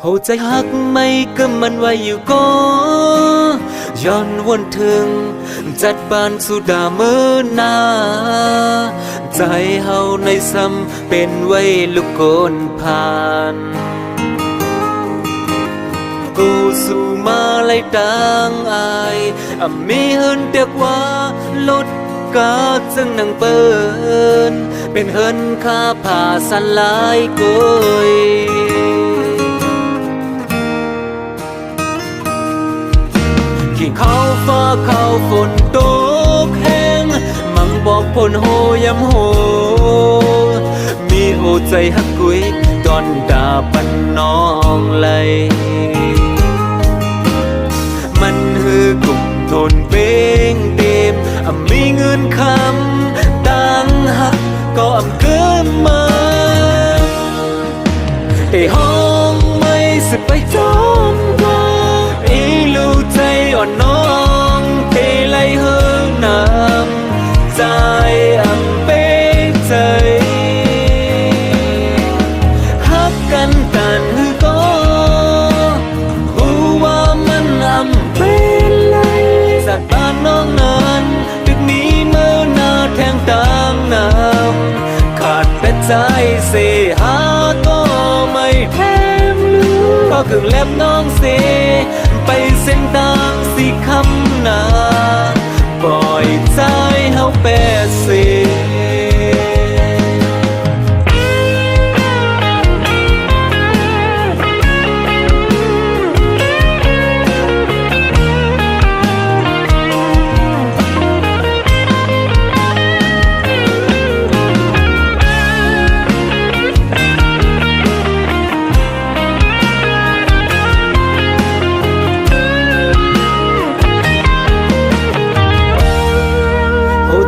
หัวใจหักไม่ก็มันไว้อยู่ก็ย้อนวนถึงจัดบานสุดาเมื่อนาใจเฮาในซ้ำเป็นไว้ลูกโกนผ่านกูสู่มาไล่ดังอายมีเฮินเตียกว่าลดกาจึงนังเปิ้นเป็นเฮินค่าผ่าสันลายกยขี่เข้าฟ้าเข้าฝนตกแห้งมังบอกพลโหยำโหมีโอใจหักกุยตอนดาปันน้องไหลมันหือกลุ่มทนเป้งเต็มมีเงินคำดังหักก็เกินมาไอ้ห้องไม่สิไปจอมก็อีลูใจอ่อนน้องเทไลเฮิงน้ำใจเป้ใจหักกันกันก็หูว่ามันเป็นไรสัตว์บ้านน้องนั้นดึกนี้เมื่อนาแทงต่างน้ำขาดแต่ใจเสียหาก็ไม่แทมลือก็ครึ่งเล็บน้องเสียไปเส้นทางสีคำนาปล่อยใจเฮาแปดเสีย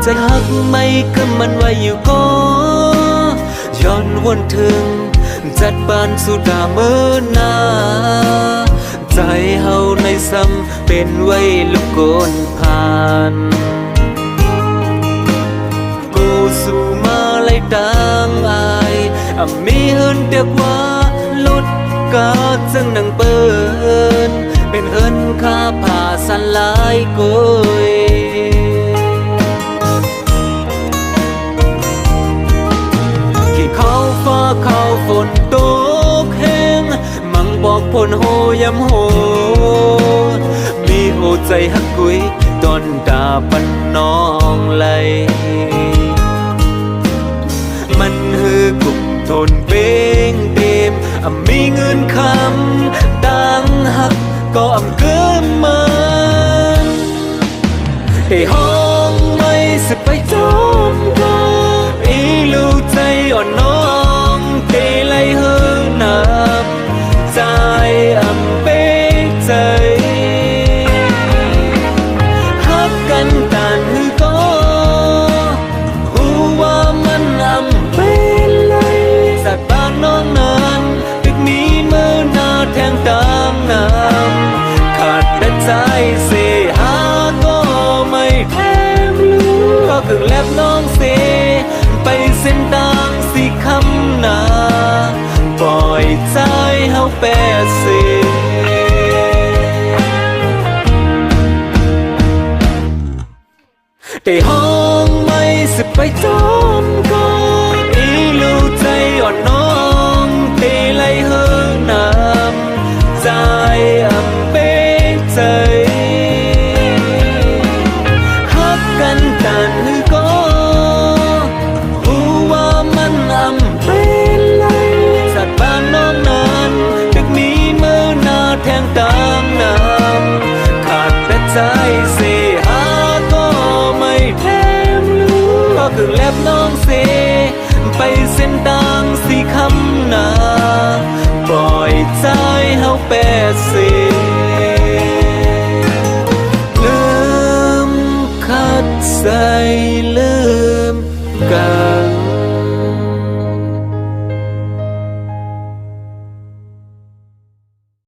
ใจหักไม่ก็มันไว้อยู่ก็ย้อนวนถึงจัดบานสุดาเมื่อนาใจเฮาในซ้ำเป็นไว้ลูกโกนผ่านกูสู่มาไล่ดังอายมีเฮินเตียกว่าลดกาจึงนังเปิ้นเป็นเฮินค่าผ่าสันลายกยเข้าฟ้าเข้าฝนตกแห้งมังบอกพลโหยำโหมีโอใจหักกุยตอนดาปันน้องไหลมันหือกลุ่มทนเป้งเต็มมีเงินคำดังหักก็เกินมันไอ้ห้องไม่สิไปจอมก็อีลูใจอ่อนน้องเทไลเฮิงน้ำใจเป้ใจหักกันกันก็หูว่ามันเป็นไรสัตว์บ้านน้องนั้นดึกนี้เมื่อนาแทงตามน้ำขาดแต่ใจเสียหาก็ไม่แทมลือก็ครึ่งเล็บน้องเสียไปเส้นทางสีคำนาปล่อยใจเฮาแปดเสียแต่ห้องไม่สิไปจอมก็อีลูใจอ่อนน้องเทไลเฮิงน้ำใจเป้ใจหักกันกันก็เป็นไรสัตว์บ้านน้องนั้นดึกนี้เมื่อนาแทงตามน้ำขาดแต่ใจเสียหาก็ไม่แทมลือก็ครึ่งเล็บน้องเสียไปเส้นทางสีคำนาปล่อยใจเฮาแปดเสียลืมคัดใส่ลืม